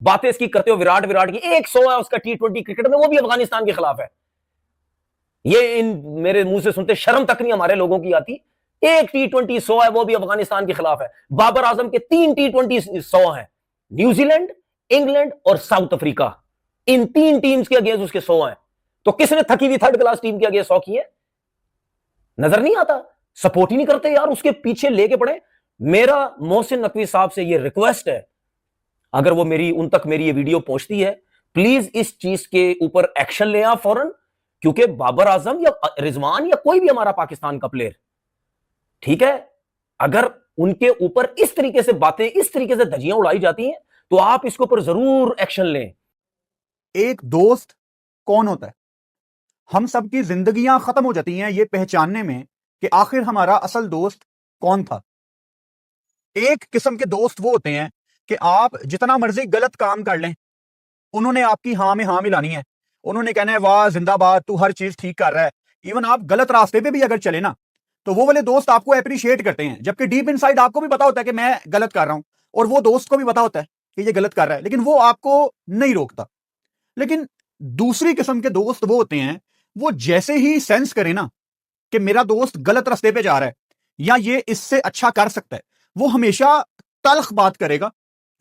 बातें इसकी करते हो विराट विराट की, एक 100 है उसका T20 क्रिकेट में, वो भी अफगानिस्तान के खिलाफ है। ये इन मेरे मुंह से सुनते शर्म तक नहीं हमारे लोगों की आती। एक T20 100 है, वो भी अफगानिस्तान के खिलाफ है। बाबर आजम के 3 T20 100 है, न्यूजीलैंड, इंग्लैंड और साउथ अफ्रीका, इन 3 टीम्स के अगेंस्ट उसके 100 है। तो किसने थकी हुई थर्ड क्लास टीम के अगेंस्ट 100 किए? नजर नहीं आता, सपोर्ट ही नहीं करते यार, उसके पीछे लेके पड़े। मेरा मोहसिन नकवी साहब से ये रिक्वेस्ट है, अगर वो मेरी उन तक मेरी ये वीडियो पहुंचती है, प्लीज इस चीज के ऊपर एक्शन ले आप फौरन। क्योंकि बाबर आजम या रिजवान या कोई भी हमारा पाकिस्तान का प्लेयर, ठीक है, अगर उनके ऊपर इस तरीके से बातें, इस तरीके से धज्जियां उड़ाई जाती हैं, तो आप इसके ऊपर जरूर एक्शन लें। एक दोस्त कौन होता है? हम सबकी जिंदगियां खत्म हो जाती हैं ये पहचानने में कि आखिर हमारा असल दोस्त कौन था। एक किस्म के दोस्त वो होते हैं कि आप जितना मर्जी गलत काम कर लें, उन्होंने आपकी हां में हां मिलानी है। उन्होंने कहना है वाह जिंदाबाद, तू हर चीज ठीक कर रहा है। इवन आप गलत रास्ते पे भी अगर चले ना, तो वो वाले दोस्त आपको अप्रिशिएट करते हैं, जबकि डीप इनसाइड आपको भी पता होता है कि मैं गलत कर रहा हूं, और वो दोस्त को भी पता होता है कि ये गलत कर रहा है, लेकिन वो आपको नहीं रोकता। लेकिन दूसरी किस्म के दोस्त वो होते हैं, वो जैसे ही सेंस करे ना कि मेरा दोस्त गलत रास्ते पे जा रहा है या ये इससे अच्छा कर सकता है, वो हमेशा तल्ख बात करेगा,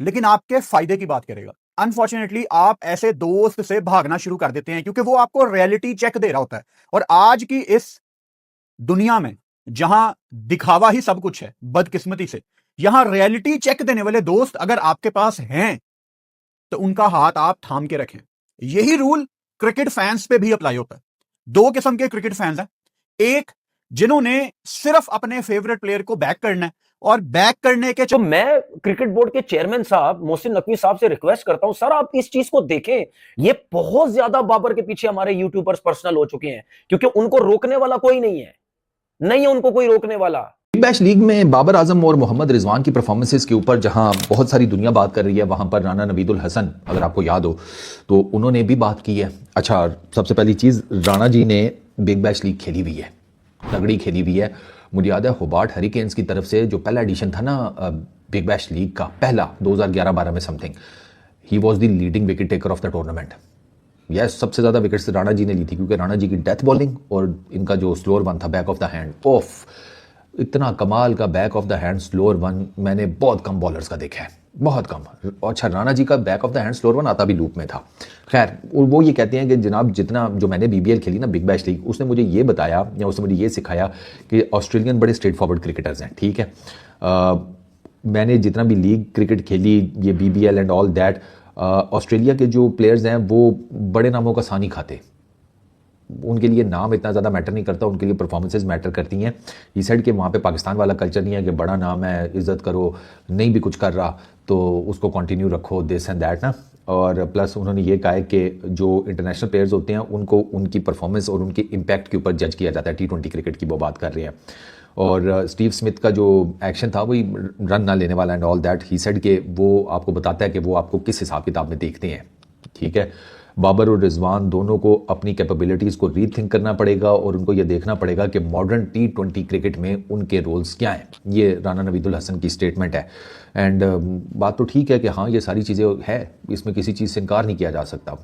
लेकिन आपके फायदे की बात करेगा। अनफॉर्चुनेटली आप ऐसे दोस्त से भागना शुरू कर देते हैं, क्योंकि वो आपको रियलिटी चेक दे रहा होता है। और आज की इस दुनिया में जहां दिखावा ही सब कुछ है, बदकिस्मती से, यहां रियलिटी चेक देने वाले दोस्त अगर आपके पास हैं, तो उनका हाथ आप थाम के रखें। यही रूल क्रिकेट फैंस पे भी अप्लाई होता है। 2 किस्म के क्रिकेट फैंस हैं, एक जिन्होंने सिर्फ अपने फेवरेट प्लेयर को बैक करना है, और बैक करने के तो मैं क्रिकेट बोर्ड के चेयरमैन साहब मोहसिन नकवी साहब से रिक्वेस्ट करता हूं, सर आप इस चीज को देखें। ये बहुत ज्यादा बाबर के पीछे हमारे यूट्यूबर्स पर्सनल हो चुके हैं, क्योंकि उनको रोकने वाला कोई नहीं है, नहीं है उनको कोई रोकने वाला। बिग बैश लीग में बाबर आजम और मोहम्मद रिजवान की परफॉर्मेंसेस के ऊपर जहां बहुत सारी दुनिया बात कर रही है, वहां पर राना नवीदुल हसन, अगर आपको याद हो तो उन्होंने भी बात की है। अच्छा, सबसे पहली चीज़, राणा जी ने बिग बैश लीग खेली हुई है, तगड़ी खेली हुई है। मुझे याद है होबार्ट हरिकेन्स की तरफ से जो पहला एडिशन था ना बिग बैश लीग का, पहला 2011-12 में something, he was the leading wicket taker of the tournament. Yes, सबसे ज़्यादा विकेट्स राणा जी ने ली थी, क्योंकि राणा जी की डेथ बॉलिंग और इनका जो स्लोअर वन था back of the hand, of इतना कमाल का back of the hand slower one मैंने बहुत कम बॉलर्स का देखा है, बहुत कम। अच्छा, राणा जी का back of the hand slower one आता भी लूप में था। खैर, वो ये कहते हैं कि जनाब जितना जो मैंने BBL खेली ना, बिग बैश लीग, उसने मुझे ये बताया या उसने मुझे ये सिखाया कि ऑस्ट्रेलियन बड़े स्ट्रेट फॉरवर्ड क्रिकेटर्स हैं, ठीक है। मैंने जितना भी लीग क्रिकेट खेली, ये BBL and all that, Australia के जो प्लेयर्स हैं वो बड़े नामों का सानी खाते, उनके लिए नाम इतना ज़्यादा मैटर नहीं करता, उनके लिए परफॉर्मेंसेज मैटर करती हैं। ये साइड के वहाँ पे पाकिस्तान वाला कल्चर नहीं है कि बड़ा नाम है इज़्ज़त करो, नहीं भी कुछ कर रहा तो उसको कंटिन्यू रखो, दिस एंड दैट ना। और प्लस उन्होंने ये कहा है कि जो इंटरनेशनल प्लेयर्स होते हैं उनको उनकी परफॉर्मेंस और उनके इम्पैक्ट के ऊपर जज किया जाता है। T20 क्रिकेट की वो बात कर रहे हैं। और स्टीव स्मिथ का जो एक्शन था वही रन ना लेने वाला and all that, he said के वो आपको बताता है कि वो आपको किस हिसाब किताब में देखते हैं, ठीक है। बाबर और रिजवान दोनों को अपनी कैपेबिलिटीज़ को रीथिंक करना पड़ेगा और उनको ये देखना पड़ेगा कि मॉडर्न T20 क्रिकेट में उनके रोल्स क्या हैं। ये राना नवीदुल हसन की स्टेटमेंट है। एंड बात तो ठीक है कि हाँ ये सारी चीज़ें है, इसमें किसी चीज़ से इनकार नहीं किया जा सकता।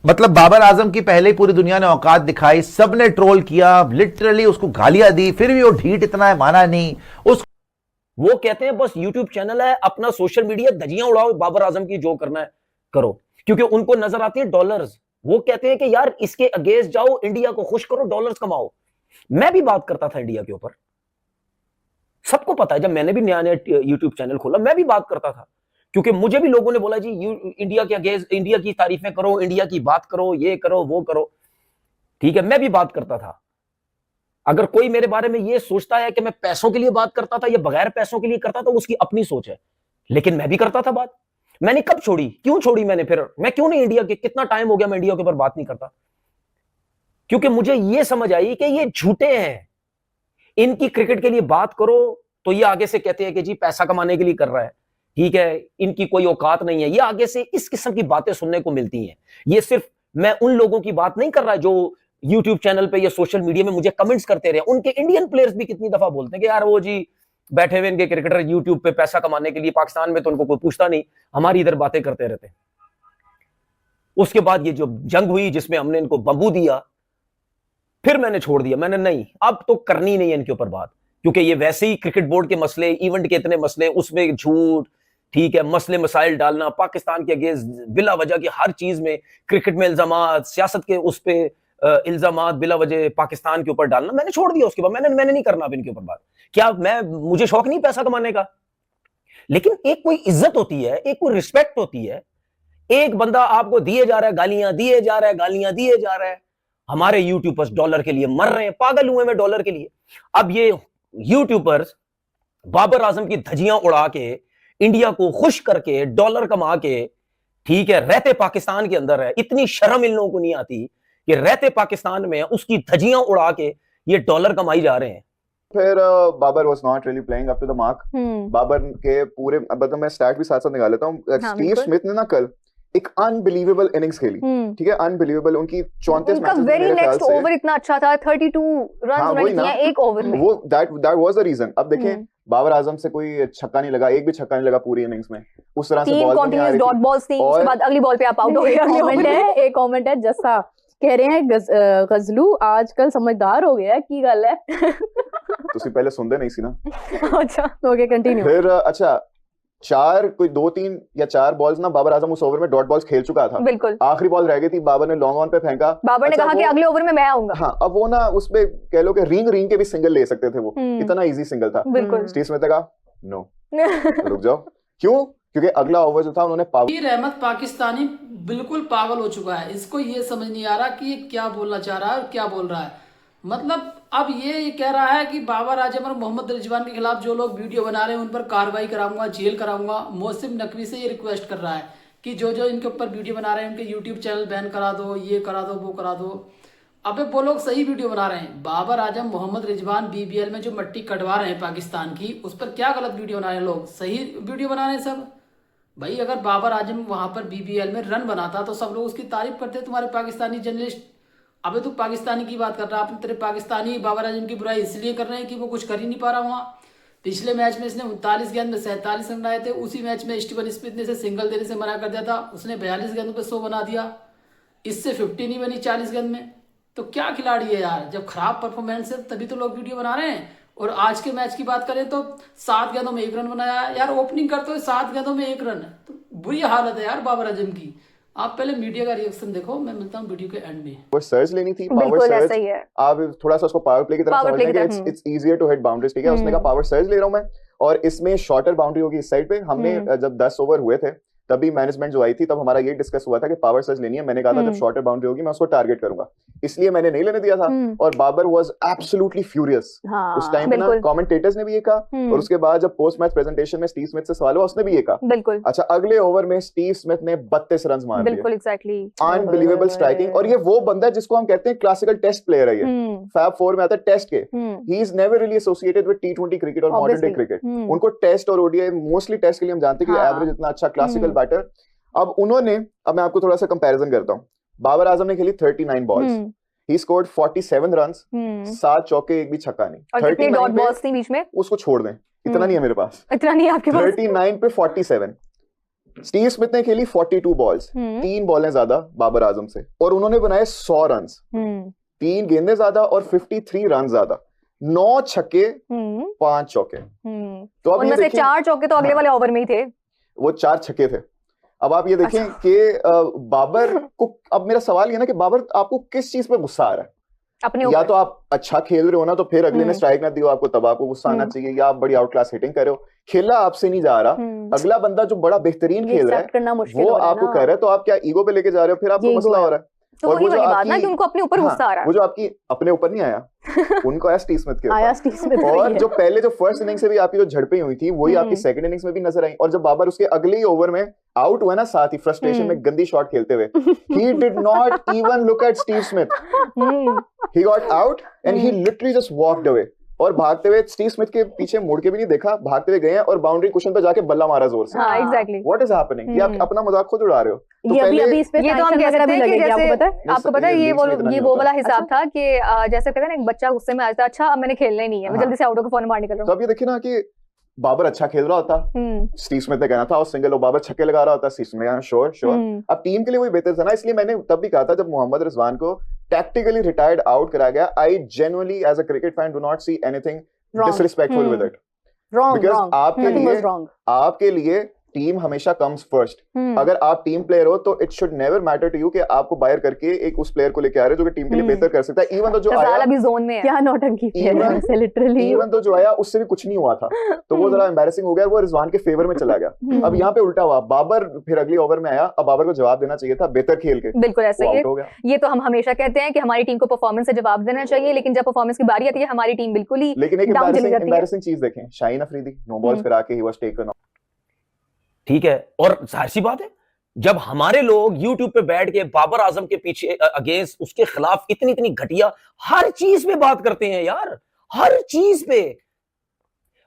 मतलब बाबर आजम की पहले ही पूरी दुनिया ने औकात दिखाई, सबने ट्रोल किया, लिटरली उसको गालियां दी, फिर भी वो ढीठ इतना है, माना नहीं। वो कहते हैं बस यूट्यूब चैनल है अपना, सोशल मीडिया धज्जियां उड़ाओ, बाबर आजम की जो करना है करो, क्योंकि उनको नजर आती है डॉलर्स। वो कहते हैं कि यार इसके अगेंस्ट जाओ, इंडिया को खुश करो, डॉलर्स कमाओ। मैं भी बात करता था इंडिया के ऊपर, सबको पता है, जब मैंने भी नया नया यूट्यूब चैनल खोला मैं भी बात करता था, क्योंकि मुझे भी लोगों ने बोला जी इंडिया के अगेंस्ट, इंडिया की तारीफें करो, इंडिया की बात करो, ये करो वो करो, ठीक है, मैं भी बात करता था। अगर कोई मेरे बारे में ये सोचता है कि मैं पैसों के लिए बात करता था या बगैर पैसों के लिए करता था, उसकी अपनी सोच है, लेकिन मैं भी करता था बात। मैंने कब छोड़ी, क्यों छोड़ी मैंने, फिर मैं क्यों नहीं इंडिया के, कितना टाइम हो गया मैं इंडिया के ऊपर बात नहीं करता, क्योंकि मुझे ये समझ आई कि ये झूठे हैं। इनकी क्रिकेट के लिए बात करो तो ये आगे से कहते हैं कि जी पैसा कमाने के लिए कर रहा है, ठीक है, इनकी कोई औकात नहीं है, ये आगे से इस किस्म की बातें सुनने को मिलती हैं। ये सिर्फ मैं उन लोगों की बात नहीं कर रहा जो यूट्यूब चैनल पे या सोशल मीडिया में मुझे कमेंट्स करते रहे, उनके इंडियन प्लेयर्स भी कितनी दफा बोलते हैं कि यार वो जी बैठे हुए इनके क्रिकेटर यूट्यूब पे पैसा कमाने के लिए, पाकिस्तान में तो उनको कोई पूछता नहीं, हमारी इधर बातें करते रहते हैं। उसके बाद ये जो जंग हुई जिसमें हमने इनको बम्बू दिया, फिर मैंने छोड़ दिया। मैंने नहीं, अब तो करनी नहीं है इनके ऊपर बात, क्योंकि ये वैसे ही क्रिकेट बोर्ड के मसले, इवेंट के इतने मसले, उसमें झूठ, ठीक है, मसले मसाइल डालना, पाकिस्तान के अगेंस्ट बिला वजह की हर चीज में, क्रिकेट में इल्जामात, सियासत के उस पे इल्जामात बिला वजह पाकिस्तान के ऊपर डालना, मैंने छोड़ दिया। उसके बाद मैंने नहीं करना अब इनके ऊपर बात। क्या मुझे शौक नहीं पैसा कमाने का, लेकिन एक कोई इज्जत होती है, एक कोई रिस्पेक्ट होती है। एक बंदा आपको दिए जा रहा है गालियां, दिए जा रहा है गालियां, दिए जा रहा है। हमारे यूट्यूबर्स डॉलर के लिए मर रहे हैं, पागल हुए में डॉलर के लिए। अब ये यूट्यूबर्स बाबर आजम की धजियां उड़ा के, इंडिया को खुश करके, डॉलर कमा के, ठीक है, रहते पाकिस्तान के अंदर है, इतनी शर्म इन लोगों को नहीं आती कि रहते पाकिस्तान में उसकी धजियां उड़ा के ये डॉलर कमाई जा रहे हैं। फिर Babar was not really playing up to the mark. Babar के पूरे, मतलब मैं स्टैट भी साथ साथ निकाल लेता हूँ। स्टीव स्मिथ ने ना कल एक अनबिलीवेबल इनिंग्स खेली, ठीक है, अनबिलीवेबल। उनकी 34 उनका वेरी नेक्स्ट ओवर इतना अच्छा था, 32 रन उन्होंने किया एक ओवर में। वो दैट वाज द रीजन। अब देखें बाबर आजम से कोई छक्का नहीं लगा, एक भी छक्का नहीं लगा पूरी इनिंग्स में। उस तरह से बॉल नहीं आ रही थी, डॉट बॉल्स थी, उसके बाद अगली बॉल पे आप आउट हो गए। एक कमेंट है जस्सा कह रहे हैं गजलू आजकल समझदार हो गया है, की गल है। ਤੁਸੀਂ पहले सुनते नहीं सी ना। अच्छा ओके कंटिन्यू। फिर अच्छा, कोई 2-3 या 4 बॉल्स ना बाबर आजम उस ओवर में डॉट बॉल्स खेल चुका था। बिल्कुल, आखिरी बॉल रह गई थी, बाबर ने लॉन्ग ऑन पे फेंका। बाबर ने कहा कि अगले ओवर में मैं आऊंगा। हाँ, अब वो ना उसपे कह लो कि रिंग के भी सिंगल ले सकते थे, वो इतना इजी सिंगल था। बिल्कुल, स्टीव स्मिथ ने कहा नो, रुक जाओ। क्यों? क्योंकि अगला ओवर जो था उन्होंने मीर अहमद पाकिस्तानी बिल्कुल पागल हो चुका है। इसको ये समझ नहीं आ रहा कि ये क्या बोलना चाह रहा है और क्या बोल रहा है। मतलब अब ये कह रहा है कि बाबर आजम और मोहम्मद रिजवान के खिलाफ जो लोग वीडियो बना रहे हैं उन पर कार्रवाई कराऊंगा, जेल कराऊंगा। मोहसिन नकवी से ये रिक्वेस्ट कर रहा है कि जो इनके ऊपर वीडियो बना रहे हैं उनके यूट्यूब चैनल बैन करा दो, ये करा दो, वो करा दो। अबे वो लोग सही वीडियो बना रहे हैं। बाबर आजम, मोहम्मद रिजवान BBL में जो मट्टी कटवा रहे हैं पाकिस्तान की, उस पर क्या गलत वीडियो बना रहे हैं लोग? सही वीडियो बना रहे हैं सब। भाई अगर बाबर आजम वहां पर BBL में रन बनाता तो सब लोग उसकी तारीफ करते। तुम्हारे पाकिस्तानी जर्नलिस्ट, अबे तू पाकिस्तानी की बात कर रहा है, आप तेरे पाकिस्तानी बाबर आजम की बुराई इसलिए कर रहे हैं कि वो कुछ कर ही नहीं पा रहा वहाँ। पिछले मैच में इसने 39 गेंद में 47 रन बनाए थे। उसी मैच में स्टीवन स्मिथ ने इसे सिंगल देने से मना कर दिया था, उसने 42 गेंदों पे 100 बना दिया। इससे 50 नहीं बनी 40 गेंद में। तो क्या खिलाड़ी है यार, जब खराब परफॉर्मेंस है तभी तो लोग वीडियो बना रहे हैं। और आज के मैच की बात करें तो 7 गेंदों में 1 रन बनाया यार, ओपनिंग करते हुए 7 गेंदों में 1 रन। तो बुरी हालत है यार बाबर आजम की। आप पहले मीडिया का रिएक्शन देखो, मैं मिलता हूँ वीडियो के एंड में। वो सर्ज लेनी थी, पावर बिल्कुल सर्ज। ऐसा ही है। आप थोड़ा सा उसको पावर प्ले की तरह समझ लेंगे, it's easier to hit boundaries, ठीक है। उसने कहा पावर सर्ज ले रहा हूं मैं, और इसमें शॉर्टर बाउंड्री होगी इस साइड पे। हमने जब 10 ओवर हुए थे तभी मैनेजमेंट जो आई थी तब हमारा ये डिस्कस हुआ था कि पावर सर्ज लेनी है। मैंने कहा था जब शॉर्टर बाउंड्री होगी मैं उसको टारगेट करूंगा, इसलिए मैंने नहीं लेने दिया था। और बाबर वाज एब्सोल्युटली फ्यूरियस उस टाइम पे ना। कमेंटेटर्स ने भी ये कहा, और उसके बाद जब पोस्ट मैच प्रेजेंटेशन में स्टीव स्मिथ से सवाल हुआ उसने भी ये कहा। बिल्कुल। अच्छा, अगले ओवर में स्टीव स्मिथ ने 32 रन मार दिए। बिल्कुल एग्जैक्टली, अनबिलीवेबल स्ट्राइकिंग। और ये वो बंदा है जिसको हम कहते हैं क्लासिकल टेस्ट प्लेयर है। ये फैब 4 में आता है टेस्ट के। He is never really associated with T20 cricket और मॉडर्न डे क्रिकेट। उनको टेस्ट और ODI, मोस्टली टेस्ट के लिए हम जानते हैं कि एवरेज इतना अच्छा क्लासिकल बैटर। अब मैं आपको थोड़ा सा कंपैरिजन करता हूं। बाबर आजम ने खेली 39 बॉल्स, ही स्कोर्ड 47 रन्स, 7 चौके, एक भी छक्का नहीं। और कितने डॉट बॉल्स थी बीच में, उसको छोड़ दें, इतना नहीं है मेरे पास, इतना नहीं है आपके पास। 39 पे 47। स्टीव स्मिथ ने खेली 42 बॉल्स, 3 बॉलें ज्यादा बाबर आजम से, और उन्होंने बनाए 100 रन्स, 3 गेंदें ज्यादा और 53 रन ज्यादा, 9 छक्के, 5 चौके। तो अब उनमें से 4 चौके तो अगले वाले ओवर में ही थे, वो 4 छक्के थे। अब आप ये देखें कि बाबर को, अब मेरा सवाल ये ना कि बाबर आपको किस चीज पे गुस्सा आ रहा है? अपने या तो आप अच्छा खेल रहे हो ना, तो फिर अगले ने स्ट्राइक ना दियो आपको, तब आपको गुस्सा आना चाहिए, या आप बड़ी आउट क्लास हिटिंग कर रहे हो, खेला आपसे नहीं जा रहा, अगला बंदा जो बड़ा बेहतरीन खेल रहा है वो आपको कह रहा है, तो आप क्या ईगो पे लेके जा रहे हो, फिर आपको मसला हो रहा है। तो वही वाली बात ना कि उनको अपने ऊपर गुस्सा आ रहा है। वो जो आपकी अपने ऊपर नहीं आया, उनको आया स्टीव स्मिथ के आया स्टीव स्मिथ। और जो पहले जो फर्स्ट इनिंग्स से भी आपकी जो झड़पें हुई थी वही आपकी सेकंड इनिंग्स में भी नजर आई। और जब बाबर उसके अगले ही ओवर में आउट हुआ ना, साथ ही फ्रस्ट्रेशन में गंदी शॉट खेलते हुए, he did not even look at Steve Smith. He got out and he literally just walked away. और भागते हुए स्टीव स्मिथ के पीछे मुड़ के भी नहीं देखा, भागते हुए गए हैं और बाउंड्री कुशन पे जाके बल्ला मारा जोर से। हाँ, exactly. What is happening? ये आप अपना मजाक खुद उड़ा रहे हो। ये अभी इस पे ये तो हम कह सकते हैं कि जैसे आपको पता है ये वो वाला हिसाब था कि जैसे कहते हैं ना, एक बच्चा गुस्से में आ जाता है, अच्छा अब मैंने खेलना ही नहीं है, मैं जल्दी से आउट होकर फोन मार निकल रहा हूँ। तो अब ये देखिए ना कि बाबर अच्छा खेल रहा होता, स्टीव स्मिथ ने कहना था और सिंगल, बाबर छक्के लगा रहा होता, स्टीव स्मिथ ने कहना श्योर श्योर। अब टीम के लिए वही बेहतर था ना, इसलिए मैंने तब भी कहा था जब मोहम्मद रिजवान को टैक्टिकली रिटायर्ड आउट कराया गया, I genuinely as a cricket fan do not see anything disrespectful with it, because आपके लिए टीम हमेशा कम्स फर्स्ट। अगर आप टीम प्लेयर हो तो it should never matter to you कि आपको बायर करके एक उस प्लेयर को लेके आ रहे हो जो कि टीम के लिए बेहतर कर सकता है। इवन तो जो आया अभी जोन में है, क्या नौटंकी है लिटरली, इवन तो जो आया उससे भी कुछ नहीं हुआ था, तो वो जरा एम्बैरेसिंग हो गया, वो रिजवान के फेवर में चला गया। अब यहाँ पे उल्टा हुआ, बाबर फिर अगली ओवर में आया, अब बाबर को जवाब देना चाहिए था बेहतर खेल के, बिल्कुल ऐसा ही है। ये तो हम हमेशा कहते हैं कि हमारी टीम को परफॉर्मेंस से जवाब देना चाहिए, लेकिन जब परफॉर्मेंस की बारी आती है हमारी टीम बिल्कुल ही लेकिन एक एम्बैरेसिंग चीज देखें, शाहीन अफरीदी नो बॉल्स करा के ही वाज टेकन। ठीक है, और जाहिर सी बात है जब हमारे लोग YouTube पे बैठ के बाबर आजम के पीछे अगेंस्ट उसके खिलाफ इतनी इतनी घटिया हर चीज पे बात करते हैं यार, हर चीज पे,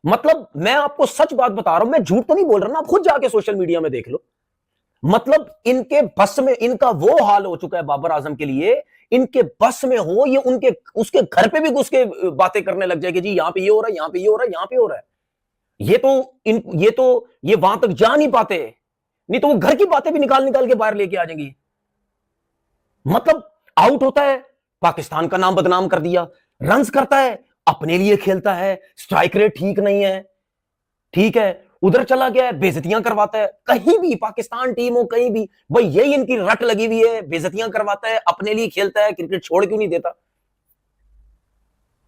मतलब मैं आपको सच बात बता रहा हूं, मैं झूठ तो नहीं बोल रहा ना, आप खुद जाके सोशल मीडिया में देख लो। मतलब इनके बस में, इनका वो हाल हो चुका है बाबर आजम के लिए, इनके बस में हो ये उनके उसके घर पे भी घुस के बातें करने लग जाएगी, जी यहां पे ये हो रहा है, यहां पे ये हो रहा है, यहां पे हो रहा है। ये वहां तक जा नहीं पाते, नहीं तो वो घर की बातें भी निकाल निकाल के बाहर लेके आ जाएंगी। मतलब आउट होता है, पाकिस्तान का नाम बदनाम कर दिया, रन्स करता है, अपने लिए खेलता है, स्ट्राइक रेट ठीक नहीं है, ठीक है, उधर चला गया है, बेइज्जतियां करवाता है, कहीं भी पाकिस्तान टीम हो कहीं भी, भाई यही इनकी रट लगी हुई है, बेइज्जतियां करवाता है, अपने लिए खेलता है, क्रिकेट छोड़ क्यों नहीं देता।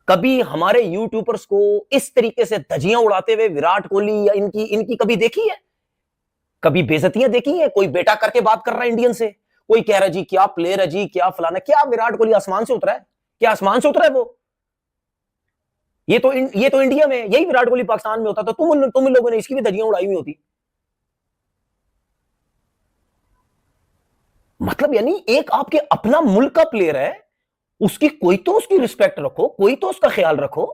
कभी हमारे यूट्यूबर्स को इस तरीके से धजियां उड़ाते हुए विराट कोहली या इनकी कभी देखी है? कभी बेइज्जतियां देखी है? कोई बेटा करके बात कर रहा है इंडियन से, कोई कह रहा है जी क्या प्लेयर है जी, क्या फलाना, क्या विराट कोहली आसमान से उतरा है? क्या आसमान से उतरा है वो? ये तो इंडिया में, यही विराट कोहली पाकिस्तान में होता तो तुम लोगों ने इसकी भी धजियां उड़ाई हुई होती। मतलब यानी एक आपके अपना मुल्क का प्लेयर है, कोई तो उसकी रिस्पेक्ट रखो, कोई तो उसका ख्याल रखो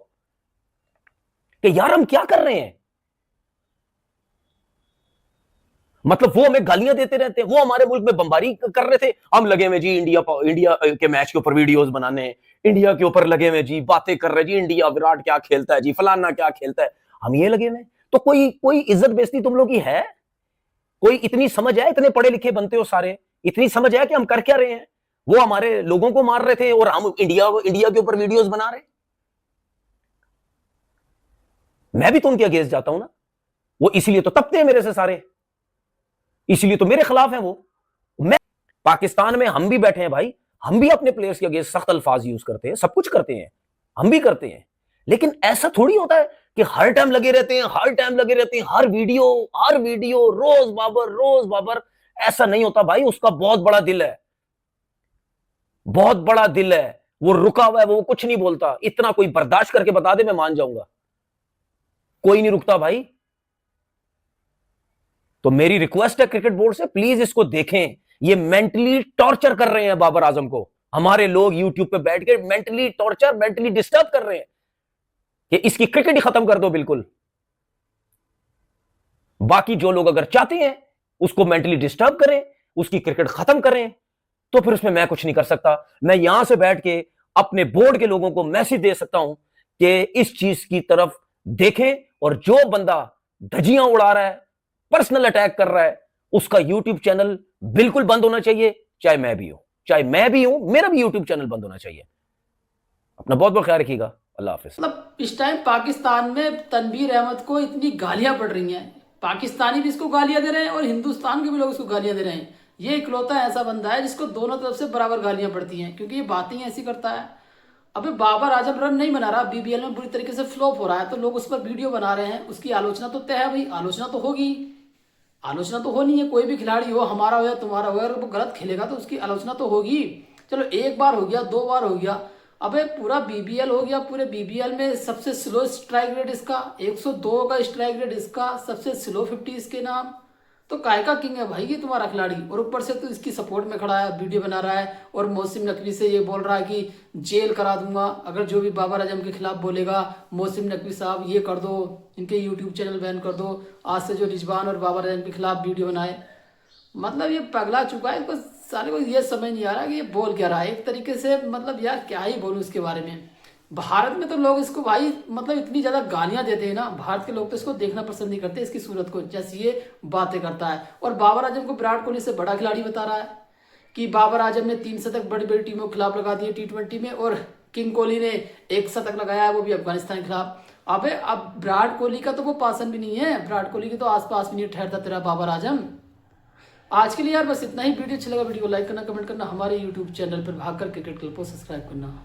कि यार हम क्या कर रहे हैं। मतलब वो हमें गालियां देते रहते हैं, वो हमारे मुल्क में बमबारी कर रहे थे, हम लगे हुए जी इंडिया के मैच के ऊपर वीडियोस बनाने, इंडिया के ऊपर लगे हुए जी बातें कर रहे जी, इंडिया विराट क्या खेलता है जी, फलाना क्या खेलता है, हम ये लगे हुए। तो कोई इज्जत बेइज्जती तुम लोग की है? कोई इतनी समझ है? इतने पढ़े लिखे बनते हो सारे, इतनी समझ है कि हम कर क्या रहे हैं? वो हमारे लोगों को मार रहे थे और हम इंडिया के ऊपर वीडियोस बना रहे। मैं भी तो उनके अगेंस्ट जाता हूं ना, वो इसलिए तो तपते हैं मेरे से सारे, इसलिए तो मेरे खिलाफ हैं वो। मैं पाकिस्तान में हम भी बैठे हैं भाई, हम भी अपने प्लेयर्स के अगेंस्ट सख्त अल्फाज यूज करते हैं, सब कुछ करते हैं, हम भी करते हैं, लेकिन ऐसा थोड़ी होता है कि हर टाइम लगे रहते हैं, हर टाइम लगे रहते हैं, हर वीडियो रोज बाबर, ऐसा नहीं होता भाई। उसका बहुत बड़ा दिल है, बहुत बड़ा दिल है, वो रुका हुआ है, वो कुछ नहीं बोलता। इतना कोई बर्दाश्त करके बता दे मैं मान जाऊंगा, कोई नहीं रुकता भाई। तो मेरी रिक्वेस्ट है क्रिकेट बोर्ड से, प्लीज इसको देखें, ये मेंटली टॉर्चर कर रहे हैं बाबर आजम को, हमारे लोग यूट्यूब पे बैठ के मेंटली टॉर्चर, मेंटली डिस्टर्ब कर रहे हैं कि इसकी क्रिकेट ही खत्म कर दो बिल्कुल। बाकी जो लोग अगर चाहते हैं उसको मेंटली डिस्टर्ब करें, उसकी क्रिकेट खत्म करें, तो फिर उसमें मैं कुछ नहीं कर सकता। मैं यहां से बैठ के अपने बोर्ड के लोगों को मैसेज दे सकता हूं कि इस चीज की तरफ देखें, और जो बंदा धजियां उड़ा रहा है, पर्सनल अटैक कर रहा है, उसका यूट्यूब चैनल बिल्कुल बंद होना चाहिए, चाहे मैं भी हूं, मेरा भी यूट्यूब चैनल बंद होना चाहिए। अपना बहुत बहुत ख्याल रखिएगा, अल्लाह हाफिज। मतलब इस टाइम पाकिस्तान में तनवीर अहमद को इतनी गालियां पड़ रही हैं, पाकिस्तानी भी इसको गालियां दे रहे हैं और हिंदुस्तान के भी लोग इसको गालियां दे रहे हैं। ये इकलौता ऐसा बंदा है जिसको दोनों तरफ से बराबर गालियां पड़ती हैं, क्योंकि ये बातें ऐसी करता है। अबे बाबर आजम रन नहीं बना रहा, बीबीएल में बुरी तरीके से फ्लॉप हो रहा है, तो लोग उस पर वीडियो बना रहे हैं, उसकी आलोचना तो तय है भाई, आलोचना तो होगी, आलोचना तो होनी है। कोई भी खिलाड़ी हो, हमारा हो या तुम्हारा हो, अगर वो गलत खेलेगा तो उसकी आलोचना तो होगी। चलो एक बार हो गया, 2 बार हो गया, अबे पूरा बीबीएल हो गया, पूरे बीबीएल में सबसे स्लो स्ट्राइक रेट इसका, 102 का स्ट्राइक रेट इसका, सबसे स्लो 50 इसके नाम। तो काय का किंग है भाई ये तुम्हारा खिलाड़ी, और ऊपर से तो इसकी सपोर्ट में खड़ा है, वीडियो बना रहा है, और मौसिम नकवी से ये बोल रहा है कि जेल करा दूंगा अगर जो भी बाबर आजम के खिलाफ बोलेगा। मौसिम नकवी साहब ये कर दो, इनके यूट्यूब चैनल बैन कर दो, आज से जो रिजवान और बाबर आजम के खिलाफ वीडियो बनाए। मतलब ये पगला चुका है, इसको सारे को ये समझ नहीं आ रहा कि ये बोल क्या रहा है एक तरीके से। मतलब यार क्या ही बोलूँ इसके बारे में, भारत में तो लोग इसको भाई मतलब इतनी ज्यादा गालियां देते हैं ना, भारत के लोग तो इसको देखना पसंद नहीं करते, इसकी सूरत को, जैसे ये बातें करता है। और बाबर आजम को विराट कोहली से बड़ा खिलाड़ी बता रहा है कि बाबर आजम ने 3 शतक बड़ी बड़ी टीमों के खिलाफ लगा दिए T20 में, और किंग कोहली ने 1 शतक लगाया है, वो भी अफगानिस्तान के खिलाफ। अबे अब विराट कोहली का तो वो पासन भी नहीं है, विराट कोहली के तो आसपास भी नहीं ठहरता तेरा बाबर आजम। आज के लिए यार बस इतना ही। वीडियो अच्छा लगा वीडियो को लाइक करना, कमेंट करना, हमारे यूट्यूब चैनल पर भागकर क्रिकेट क्लब को सब्सक्राइब करना।